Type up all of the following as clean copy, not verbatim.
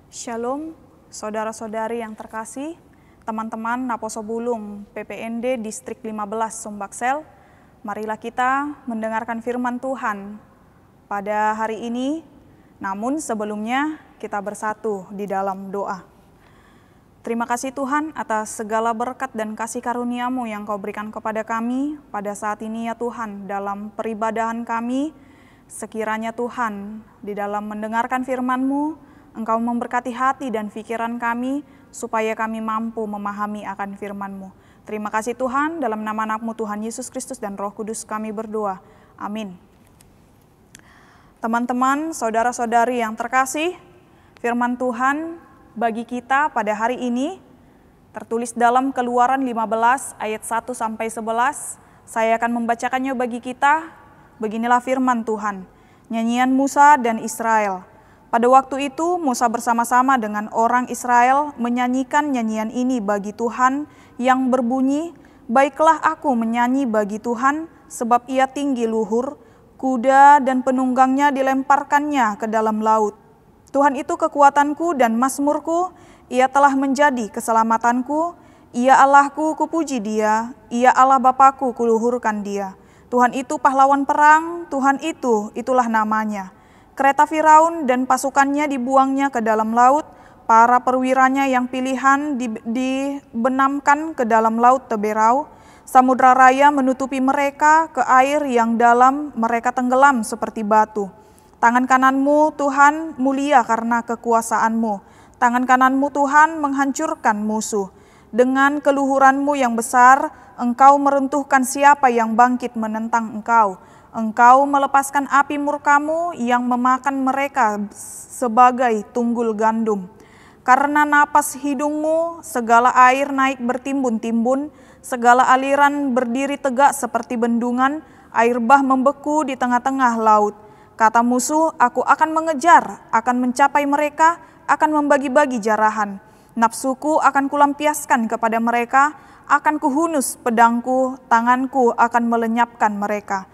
Shalom, saudara-saudari yang terkasih, teman-teman Naposo Bulung PPND Distrik 15 Sumbaksel. Marilah kita mendengarkan firman Tuhan pada hari ini. Namun sebelumnya kita bersatu di dalam doa. Terima kasih Tuhan atas segala berkat dan kasih karunia-Mu yang Kau berikan kepada kami pada saat ini ya Tuhan, dalam peribadahan kami. Sekiranya Tuhan di dalam mendengarkan firman-Mu, Engkau memberkati hati dan pikiran kami supaya kami mampu memahami akan firman-Mu. Terima kasih Tuhan, dalam nama anak-Mu Tuhan Yesus Kristus dan Roh Kudus kami berdoa. Amin. Teman-teman, saudara-saudari yang terkasih, firman Tuhan bagi kita pada hari ini tertulis dalam Keluaran 15 ayat 1 sampai 11. Saya akan membacakannya bagi kita. Beginilah firman Tuhan. Nyanyian Musa dan Israel. Pada waktu itu Musa bersama-sama dengan orang Israel menyanyikan nyanyian ini bagi Tuhan yang berbunyi, "Baiklah aku menyanyi bagi Tuhan, sebab Ia tinggi luhur, kuda dan penunggangnya dilemparkannya ke dalam laut. Tuhan itu kekuatanku dan mazmurku, Ia telah menjadi keselamatanku. Ia Allahku, kupuji Dia, Ia Allah Bapakku, kuluhurkan Dia. Tuhan itu pahlawan perang, Tuhan itulah namanya. Kereta Firaun dan pasukannya dibuangnya ke dalam laut, para perwiranya yang pilihan dibenamkan ke dalam laut Teberau. Samudra raya menutupi mereka, ke air yang dalam mereka tenggelam seperti batu. Tangan kananmu Tuhan mulia karena kekuasaan-Mu. Tangan kananmu Tuhan menghancurkan musuh. Dengan keluhuran-Mu yang besar, Engkau meruntuhkan siapa yang bangkit menentang Engkau. Engkau melepaskan api murka-Mu yang memakan mereka sebagai tunggul gandum. Karena napas hidung-Mu, segala air naik bertimbun-timbun, segala aliran berdiri tegak seperti bendungan, air bah membeku di tengah-tengah laut. Kata musuh, aku akan mengejar, akan mencapai mereka, akan membagi-bagi jarahan. Nafsuku akan kulampiaskan kepada mereka, akan kuhunus pedangku, tanganku akan melenyapkan mereka.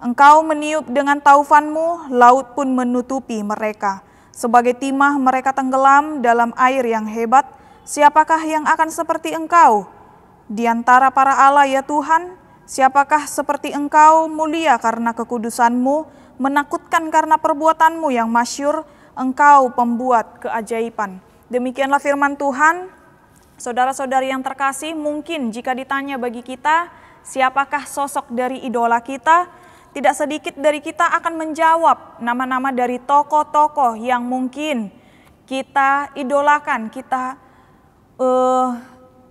Engkau meniup dengan taufan-Mu, laut pun menutupi mereka. Sebagai timah mereka tenggelam dalam air yang hebat. Siapakah yang akan seperti Engkau? Di antara para Allah ya Tuhan, siapakah seperti Engkau, mulia karena kekudusan-Mu, menakutkan karena perbuatan-Mu yang masyhur, Engkau pembuat keajaiban. Demikianlah firman Tuhan. Saudara-saudari yang terkasih, mungkin jika ditanya bagi kita, siapakah sosok dari idola kita? Tidak sedikit dari kita akan menjawab nama-nama dari tokoh-tokoh yang mungkin kita idolakan, kita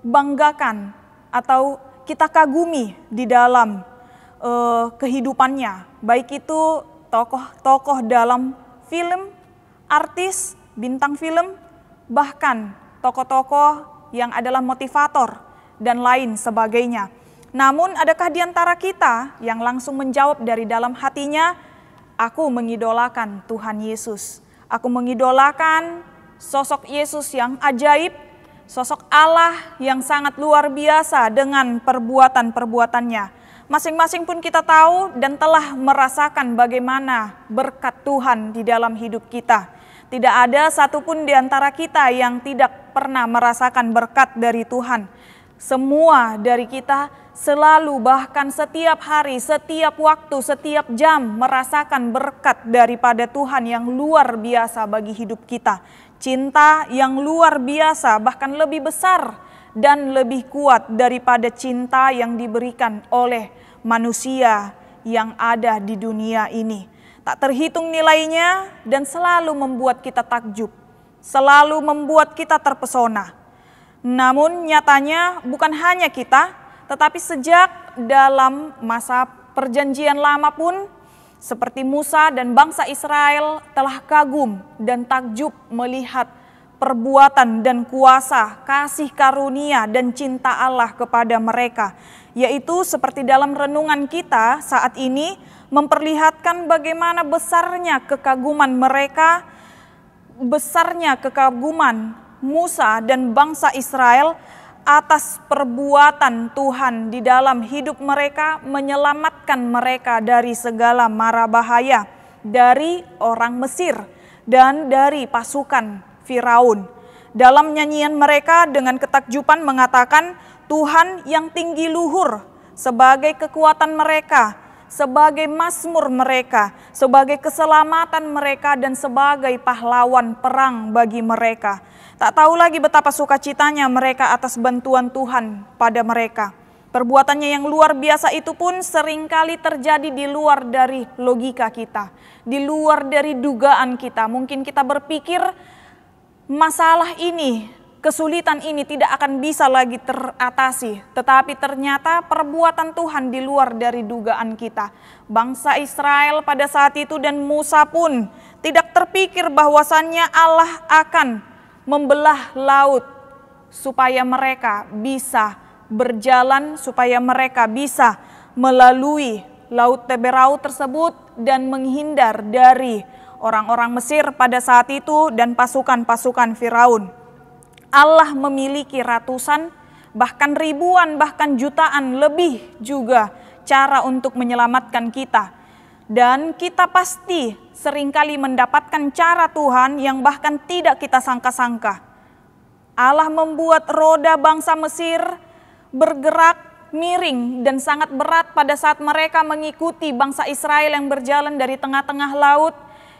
banggakan, atau kita kagumi di dalam kehidupannya. Baik itu tokoh-tokoh dalam film, artis, bintang film, bahkan tokoh-tokoh yang adalah motivator dan lain sebagainya. Namun adakah di antara kita yang langsung menjawab dari dalam hatinya, aku mengidolakan Tuhan Yesus. Aku mengidolakan sosok Yesus yang ajaib, sosok Allah yang sangat luar biasa dengan perbuatan-perbuatannya. Masing-masing pun kita tahu dan telah merasakan bagaimana berkat Tuhan di dalam hidup kita. Tidak ada satupun di antara kita yang tidak pernah merasakan berkat dari Tuhan. Semua dari kita selalu, bahkan setiap hari, setiap waktu, setiap jam merasakan berkat daripada Tuhan yang luar biasa bagi hidup kita. Cinta yang luar biasa, bahkan lebih besar dan lebih kuat daripada cinta yang diberikan oleh manusia yang ada di dunia ini. Tak terhitung nilainya dan selalu membuat kita takjub, selalu membuat kita terpesona. Namun nyatanya bukan hanya kita, tetapi sejak dalam masa perjanjian lama pun, seperti Musa dan bangsa Israel telah kagum dan takjub melihat perbuatan dan kuasa, kasih karunia dan cinta Allah kepada mereka. Yaitu seperti dalam renungan kita saat ini memperlihatkan bagaimana besarnya kekaguman mereka, besarnya kekaguman Musa dan bangsa Israel atas perbuatan Tuhan di dalam hidup mereka, menyelamatkan mereka dari segala mara bahaya, dari orang Mesir dan dari pasukan Firaun. Dalam nyanyian mereka dengan ketakjuban mengatakan Tuhan yang tinggi luhur sebagai kekuatan mereka, sebagai mazmur mereka, sebagai keselamatan mereka, dan sebagai pahlawan perang bagi mereka. Tak tahu lagi betapa sukacitanya mereka atas bantuan Tuhan pada mereka. Perbuatannya yang luar biasa itu pun seringkali terjadi di luar dari logika kita, di luar dari dugaan kita. Mungkin kita berpikir masalah ini, kesulitan ini tidak akan bisa lagi teratasi, tetapi ternyata perbuatan Tuhan di luar dari dugaan kita. Bangsa Israel pada saat itu dan Musa pun tidak terpikir bahwasannya Allah akan membelah laut supaya mereka bisa berjalan, supaya mereka bisa melalui laut Teberau tersebut dan menghindar dari orang-orang Mesir pada saat itu dan pasukan-pasukan Firaun. Allah memiliki ratusan, bahkan ribuan, bahkan jutaan lebih juga cara untuk menyelamatkan kita. Dan kita pasti seringkali mendapatkan cara Tuhan yang bahkan tidak kita sangka-sangka. Allah membuat roda bangsa Mesir bergerak miring dan sangat berat pada saat mereka mengikuti bangsa Israel yang berjalan dari tengah-tengah laut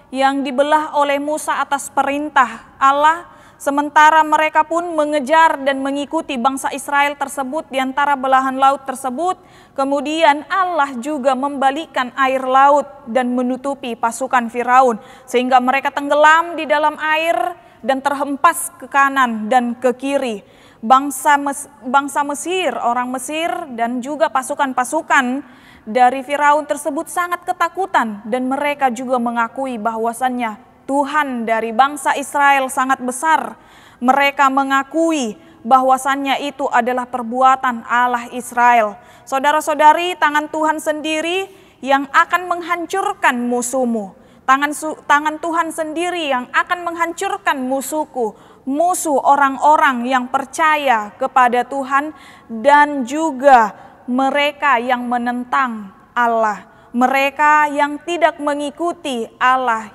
yang dibelah oleh Musa atas perintah Allah. Sementara mereka pun mengejar dan mengikuti bangsa Israel tersebut di antara belahan laut tersebut. Kemudian Allah juga membalikkan air laut dan menutupi pasukan Firaun. Sehingga mereka tenggelam di dalam air dan terhempas ke kanan dan ke kiri. Bangsa Mesir, orang Mesir dan juga pasukan-pasukan dari Firaun tersebut sangat ketakutan. Dan mereka juga mengakui bahwasannya Tuhan dari bangsa Israel sangat besar. Mereka mengakui bahwasannya itu adalah perbuatan Allah Israel. Saudara-saudari, tangan Tuhan sendiri yang akan menghancurkan musuhmu. Tangan Tuhan sendiri yang akan menghancurkan musuhku, musuh orang-orang yang percaya kepada Tuhan dan juga mereka yang menentang Allah. Mereka yang tidak mengikuti Allah,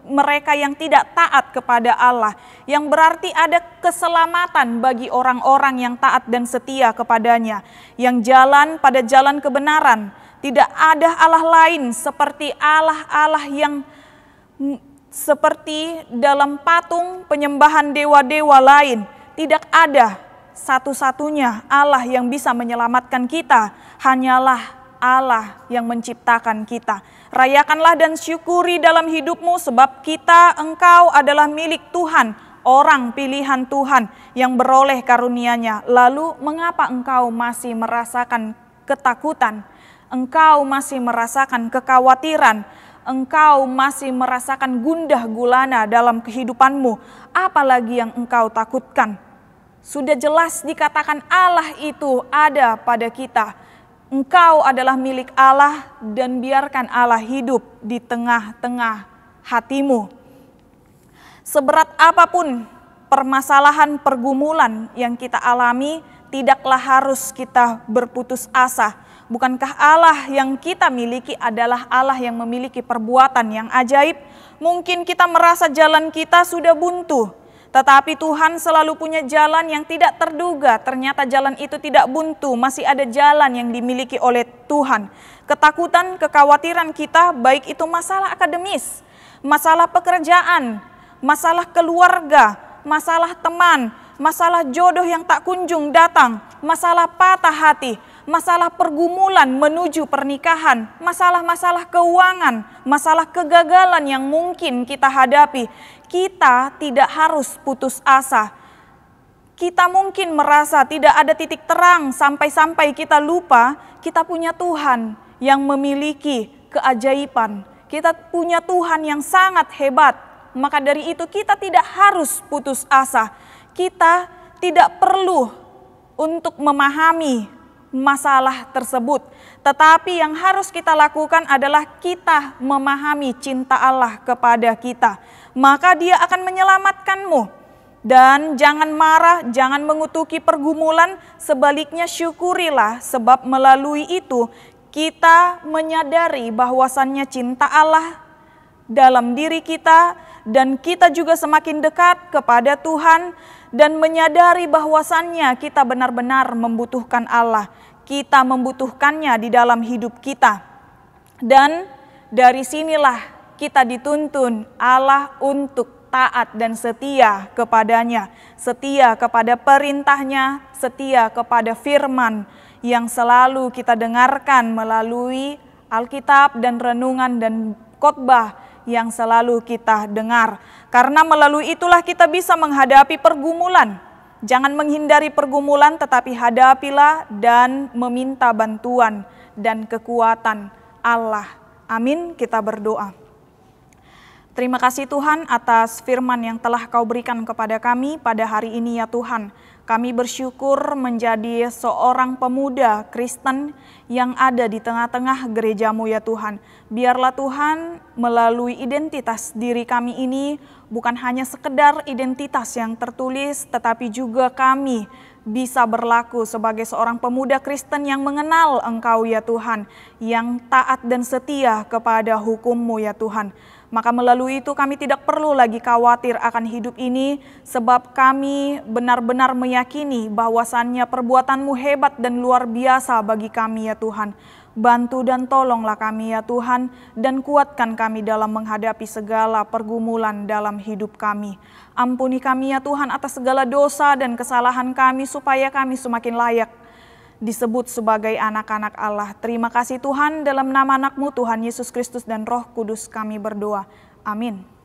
mereka yang tidak taat kepada Allah, yang berarti ada keselamatan bagi orang-orang yang taat dan setia kepadanya, yang jalan pada jalan kebenaran. Tidak ada Allah lain seperti Allah-Allah yang seperti dalam patung penyembahan dewa-dewa lain. Tidak ada satu-satunya Allah yang bisa menyelamatkan kita, hanyalah Allah yang menciptakan kita. Rayakanlah dan syukuri dalam hidupmu sebab engkau adalah milik Tuhan, orang pilihan Tuhan yang beroleh karunia-Nya. Lalu mengapa engkau masih merasakan ketakutan? Engkau masih merasakan kekhawatiran? Engkau masih merasakan gundah gulana dalam kehidupanmu? Apalagi yang engkau takutkan? Sudah jelas dikatakan Allah itu ada pada kita. Engkau adalah milik Allah dan biarkan Allah hidup di tengah-tengah hatimu. Seberat apapun permasalahan pergumulan yang kita alami, tidaklah harus kita berputus asa. Bukankah Allah yang kita miliki adalah Allah yang memiliki perbuatan yang ajaib? Mungkin kita merasa jalan kita sudah buntu, tetapi Tuhan selalu punya jalan yang tidak terduga. Ternyata jalan itu tidak buntu, masih ada jalan yang dimiliki oleh Tuhan. Ketakutan, kekhawatiran kita, baik itu masalah akademis, masalah pekerjaan, masalah keluarga, masalah teman, masalah jodoh yang tak kunjung datang, masalah patah hati, masalah pergumulan menuju pernikahan, masalah-masalah keuangan, masalah kegagalan yang mungkin kita hadapi. Kita tidak harus putus asa. Kita mungkin merasa tidak ada titik terang sampai-sampai kita lupa kita punya Tuhan yang memiliki keajaiban. Kita punya Tuhan yang sangat hebat. Maka dari itu kita tidak harus putus asa. Kita tidak perlu untuk memahami masalah tersebut. Tetapi yang harus kita lakukan adalah kita memahami cinta Allah kepada kita. Maka Dia akan menyelamatkanmu. Dan jangan marah, jangan mengutuki pergumulan, sebaliknya syukurilah sebab melalui itu kita menyadari bahwasannya cinta Allah dalam diri kita, dan kita juga semakin dekat kepada Tuhan dan menyadari bahwasannya kita benar-benar membutuhkan Allah. Kita membutuhkannya di dalam hidup kita. Dan dari sinilah kita dituntun Allah untuk taat dan setia kepadanya, setia kepada perintahnya, setia kepada firman yang selalu kita dengarkan melalui Alkitab dan renungan dan khotbah yang selalu kita dengar. Karena melalui itulah kita bisa menghadapi pergumulan. Jangan menghindari pergumulan, tetapi hadapilah dan meminta bantuan dan kekuatan Allah. Amin, kita berdoa. Terima kasih Tuhan atas firman yang telah Kau berikan kepada kami pada hari ini ya Tuhan. Kami bersyukur menjadi seorang pemuda Kristen yang ada di tengah-tengah gereja-Mu ya Tuhan. Biarlah Tuhan melalui identitas diri kami ini bukan hanya sekedar identitas yang tertulis, tetapi juga kami bisa berlaku sebagai seorang pemuda Kristen yang mengenal Engkau ya Tuhan, yang taat dan setia kepada hukum-Mu ya Tuhan. Maka melalui itu kami tidak perlu lagi khawatir akan hidup ini, sebab kami benar-benar meyakini bahwasannya perbuatan-Mu hebat dan luar biasa bagi kami ya Tuhan. Bantu dan tolonglah kami ya Tuhan, dan kuatkan kami dalam menghadapi segala pergumulan dalam hidup kami. Ampuni kami ya Tuhan atas segala dosa dan kesalahan kami, supaya kami semakin layak disebut sebagai anak-anak Allah. Terima kasih Tuhan, dalam nama anak-Mu Tuhan Yesus Kristus dan Roh Kudus kami berdoa. Amin.